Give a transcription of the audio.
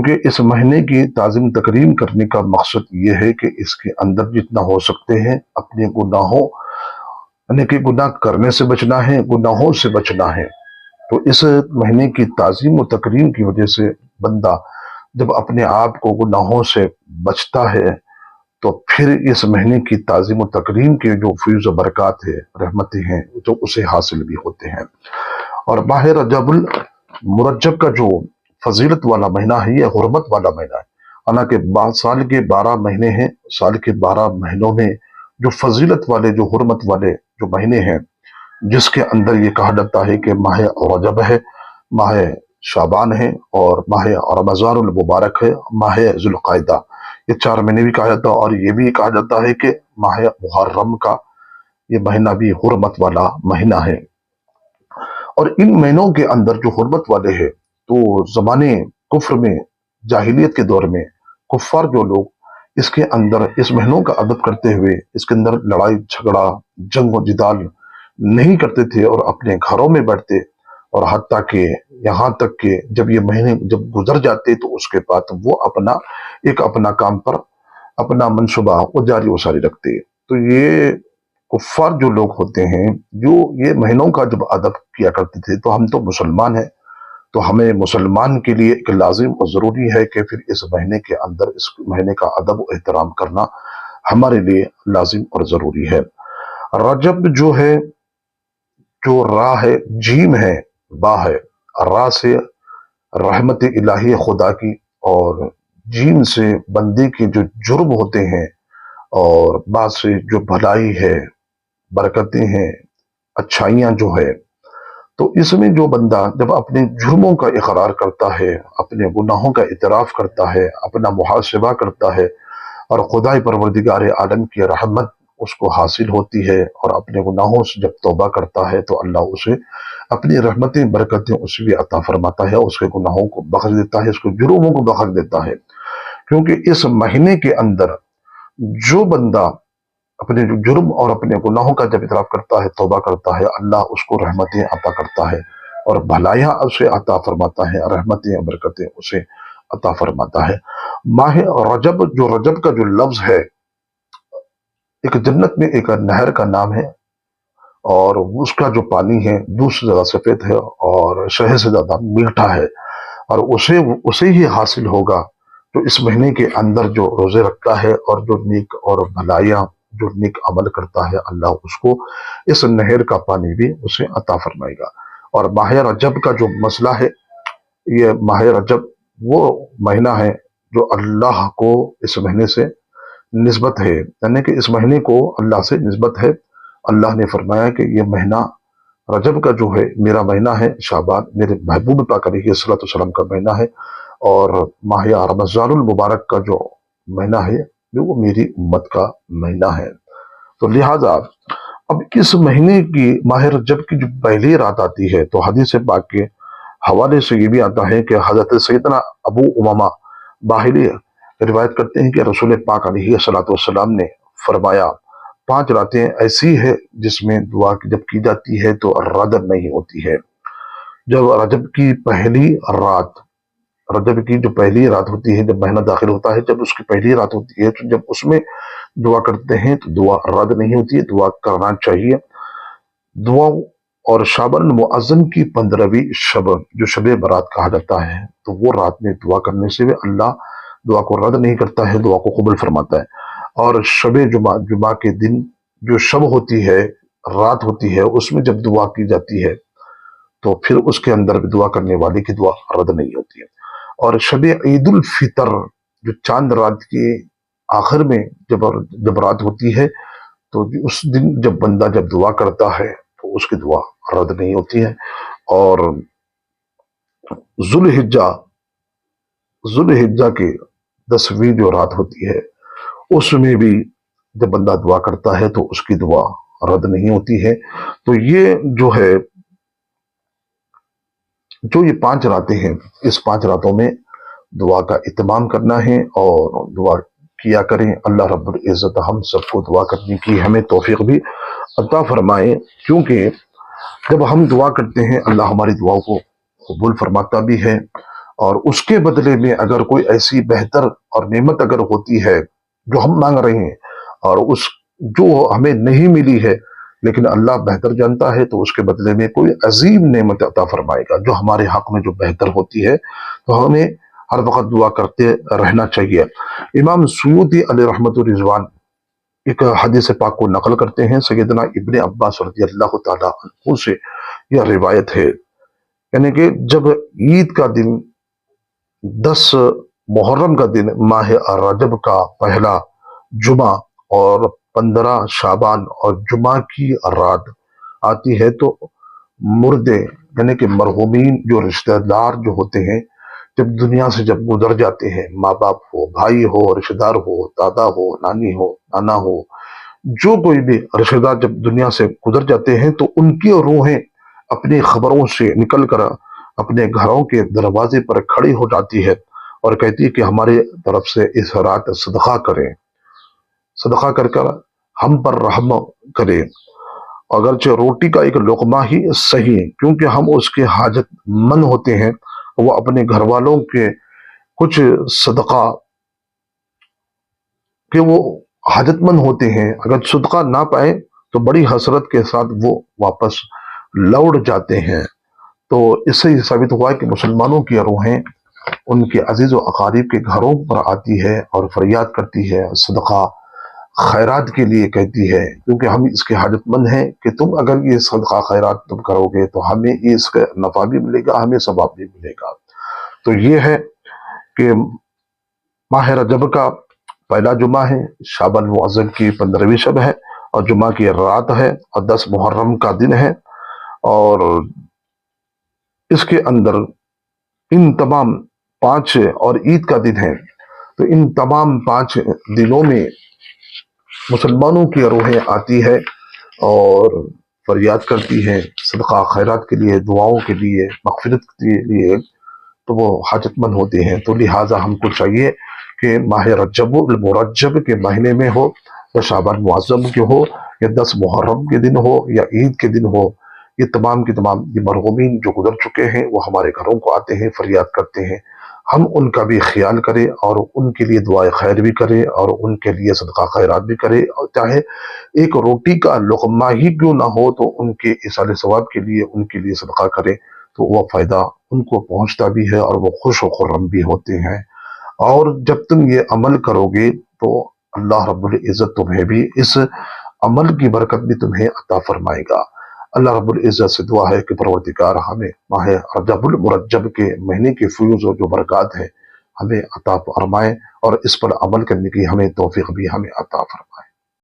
کیونکہ اس مہینے کی تعظیم تکریم کرنے کا مقصد یہ ہے کہ اس کے اندر جتنا ہو سکتے ہیں اپنے گناہوں یعنی کہ گناہ کرنے سے بچنا ہے، گناہوں سے بچنا ہے۔ تو اس مہینے کی تعظیم و تکریم کی وجہ سے بندہ جب اپنے آپ کو گناہوں سے بچتا ہے تو پھر اس مہینے کی تعظیم و تکریم کے جو فیض و برکات ہے، رحمتیں ہیں، تو اسے حاصل بھی ہوتے ہیں۔ اور ماہ رجب المرجب کا جو فضیلت والا مہینہ ہے، یہ حرمت والا مہینہ ہے۔ حالانکہ سال کے 12 مہینے ہیں، سال کے 12 مہینوں میں جو فضیلت والے، جو حرمت والے جو مہینے ہیں، جس کے اندر یہ کہا جاتا ہے کہ ماہ رجب ہے، ماہ شعبان ہے، اور ماہ رمضان المبارک ہے، ماہ ذوالقعدہ، یہ 4 مہینے بھی کہا جاتا ہے۔ اور یہ بھی کہا جاتا ہے کہ ماہ محرم کا یہ مہینہ بھی حرمت والا مہینہ ہے۔ اور ان مہینوں کے اندر جو حرمت والے ہیں، تو زمانے کفر میں، جاہلیت کے دور میں کفار جو لوگ اس کے اندر اس مہینوں کا ادب کرتے ہوئے اس کے اندر لڑائی جھگڑا، جنگ و جدال نہیں کرتے تھے اور اپنے گھروں میں بیٹھتے، اور حتیٰ کہ یہاں تک کہ جب یہ مہینے جب گزر جاتے تو اس کے بعد وہ اپنا کام پر اپنا منصوبہ وہ جاری و ساری رکھتے۔ تو یہ کفار جو لوگ ہوتے ہیں جو یہ مہینوں کا جب ادب کیا کرتے تھے، تو ہم تو مسلمان ہیں، تو ہمیں مسلمان کے لیے ایک لازم اور ضروری ہے کہ پھر اس مہینے کے اندر اس مہینے کا ادب و احترام کرنا ہمارے لیے لازم اور ضروری ہے۔ رجب جو ہے، جو را ہے، جیم ہے، با ہے، را سے رحمت الہی خدا کی، اور جیم سے بندے کے جو جرم ہوتے ہیں، اور با سے جو بھلائی ہے، برکتیں ہیں، اچھائیاں جو ہے۔ تو اس میں جو بندہ جب اپنے جرموں کا اقرار کرتا ہے، اپنے گناہوں کا اعتراف کرتا ہے، اپنا محاسبہ کرتا ہے، اور خدائے پروردگار عالم کی رحمت اس کو حاصل ہوتی ہے، اور اپنے گناہوں سے جب توبہ کرتا ہے تو اللہ اسے اپنی رحمتیں برکتیں اسے بھی عطا فرماتا ہے، اس کے گناہوں کو بخش دیتا ہے، اس کے جرموں کو بخش دیتا ہے۔ کیونکہ اس مہینے کے اندر جو بندہ اپنے جو جرم اور اپنے گناہوں کا جب اعتراف کرتا ہے، توبہ کرتا ہے، اللہ اس کو رحمتیں عطا کرتا ہے اور بھلائیاں اسے عطا فرماتا ہے، رحمتیں اور برکتیں اسے عطا فرماتا ہے۔ ماہ رجب، جو رجب کا جو لفظ ہے، ایک جنت میں ایک نہر کا نام ہے، اور اس کا جو پانی ہے دودھ سے زیادہ سفید ہے اور شہد سے زیادہ میٹھا ہے، اور اسے ہی حاصل ہوگا جو اس مہینے کے اندر جو روزے رکھتا ہے اور جو نیک اور بھلائیاں، جو نیک عمل کرتا ہے، اللہ اس کو اس نہر کا پانی بھی اسے عطا فرمائے گا۔ اور ماہ رجب کا جو مسئلہ ہے، یہ ماہ رجب وہ مہینہ ہے جو اللہ کو اس مہینے سے نسبت ہے، یعنی کہ اس مہینے کو اللہ سے نسبت ہے۔ اللہ نے فرمایا کہ یہ مہینہ رجب کا جو ہے میرا مہینہ ہے، شعبان میرے محبوب پاک علیہ الصلوۃ والسلام کا مہینہ ہے، اور ماہ رمضان المبارک کا جو مہینہ ہے وہ میری امت کا مہینہ ہے۔ تو لہٰذا اب اس مہینے کی ماہ رجب کی جو پہلی رات آتی ہے، تو حدیث پاک کے حوالے سے یہ بھی آتا ہے کہ حضرت سیدنا ابو امامہ باہلی روایت کرتے ہیں کہ رسول پاک علیہ الصلوۃ والسلام نے فرمایا، 5 راتیں ایسی ہے جس میں دعا جب کی جاتی ہے تو رد نہیں ہوتی ہے۔ جب رجب کی پہلی رات، رجب کی جو پہلی رات ہوتی ہے، جب مہینہ داخل ہوتا ہے، جب اس کی پہلی رات ہوتی ہے، تو جب اس میں دعا کرتے ہیں تو دعا رد نہیں ہوتی ہے، دعا کرنا چاہیے۔ دعا اور شعبان المعظم کی 15ویں شب، جو شب برات کہا جاتا ہے، تو وہ رات میں دعا کرنے سے بھی اللہ دعا کو رد نہیں کرتا ہے، دعا کو قبول فرماتا ہے۔ اور شب جمعہ، جمعہ کے دن جو شب ہوتی ہے، رات ہوتی ہے، اس میں جب دعا کی جاتی ہے تو پھر اس کے اندر بھی دعا کرنے والے کی دعا رد نہیں ہوتی ہے۔ اور شب عید الفطر، جو چاند رات کے آخر میں جب رات ہوتی ہے، تو اس دن جب بندہ جب دعا کرتا ہے تو اس کی دعا رد نہیں ہوتی ہے۔ اور ذوالحجہ کی 10ویں جو رات ہوتی ہے، اس میں بھی جب بندہ دعا کرتا ہے تو اس کی دعا رد نہیں ہوتی ہے۔ تو یہ جو ہے، جو یہ 5 راتیں ہیں، اس 5 راتوں میں دعا کا اہتمام کرنا ہے اور دعا کیا کریں۔ اللہ رب العزت ہم سب کو دعا کرنے کی ہمیں توفیق بھی عطا فرمائے، کیونکہ جب ہم دعا کرتے ہیں اللہ ہماری دعاؤں کو قبول فرماتا بھی ہے، اور اس کے بدلے میں اگر کوئی ایسی بہتر اور نعمت اگر ہوتی ہے جو ہم مانگ رہے ہیں اور اس جو ہمیں نہیں ملی ہے لیکن اللہ بہتر جانتا ہے، تو اس کے بدلے میں کوئی عظیم نعمت عطا فرمائے گا جو ہمارے حق میں جو بہتر ہوتی ہے، تو ہمیں ہر وقت دعا کرتے رہنا چاہیے۔ امام سیوطی علیہ رحمت الرضوان ایک حدیث پاک کو نقل کرتے ہیں، سیدنا ابن عباس رضی اللہ تعالیٰ عنہ سے یہ روایت ہے، یعنی کہ جب عید کا دن 10 محرم کا دن ماہ رجب کا پہلا جمعہ اور 15 شعبان اور جمعہ کی رات آتی ہے تو مردے یعنی کہ مرحومین جو رشتہ دار جو ہوتے ہیں جب دنیا سے جب گزر جاتے ہیں، ماں باپ ہو، بھائی ہو، رشتہ دار ہو، دادا ہو، نانی ہو، نانا ہو، جو کوئی بھی رشتہ دار جب دنیا سے گزر جاتے ہیں تو ان کی روحیں اپنی خبروں سے نکل کر اپنے گھروں کے دروازے پر کھڑی ہو جاتی ہے اور کہتی ہے کہ ہمارے طرف سے اس رات صدقہ کریں، صدقہ کر کر ہم پر رحم کریں، اگرچہ روٹی کا ایک لقمہ ہی صحیح، کیونکہ ہم اس کے حاجت مند ہوتے ہیں، وہ اپنے گھر والوں کے کچھ صدقہ کہ وہ حاجت مند ہوتے ہیں، اگر صدقہ نہ پائے تو بڑی حسرت کے ساتھ وہ واپس لوٹ جاتے ہیں۔ تو اس سے یہ ثابت ہوا ہے کہ مسلمانوں کی روحیں ان کے عزیز و اقارب کے گھروں پر آتی ہے اور فریاد کرتی ہے، صدقہ خیرات کے لیے کہتی ہے، کیونکہ ہم اس کے حاجت مند ہیں کہ تم اگر یہ صدقہ خیرات تم کرو گے تو ہمیں اس کا نفع بھی ملے گا، ہمیں ثواب بھی ملے گا۔ تو یہ ہے کہ ماہ رجب کا پہلا جمعہ ہے، شعبان المعظم کی 15ویں شب ہے اور جمعہ کی رات ہے اور 10 محرم کا دن ہے، اور اس کے اندر ان تمام 5 اور عید کا دن ہے، تو ان تمام 5 دنوں میں مسلمانوں کی روحیں آتی ہے اور فریاد کرتی ہے صدقہ خیرات کے لیے، دعاؤں کے لیے، مغفرت کے لیے، تو وہ حاجت مند ہوتے ہیں۔ تو لہٰذا ہم کو چاہیے کہ ماہ رجب المرجب کے مہینے میں ہو یا شعبان معظم کے ہو یا 10 محرم کے دن ہو یا عید کے دن ہو، یہ تمام کے تمام یہ مرحومین جو گزر چکے ہیں وہ ہمارے گھروں کو آتے ہیں، فریاد کرتے ہیں، ہم ان کا بھی خیال کریں اور ان کے لیے دعائے خیر بھی کریں اور ان کے لیے صدقہ خیرات بھی کریں، اور چاہے ایک روٹی کا لقمہ ہی کیوں نہ ہو تو ان کے ایصال ثواب کے لیے ان کے لیے صدقہ کریں، تو وہ فائدہ ان کو پہنچتا بھی ہے اور وہ خوش و خرم بھی ہوتے ہیں۔ اور جب تم یہ عمل کرو گے تو اللہ رب العزت تمہیں بھی اس عمل کی برکت بھی تمہیں عطا فرمائے گا۔ اللہ رب العزت سے دعا ہے کہ پروردگار ہمیں ماہ رجب المرجب کے مہینے کے فیوز و جو برکات ہیں ہمیں عطا فرمائے اور اس پر عمل کرنے کی ہمیں توفیق بھی ہمیں عطا فرمائے۔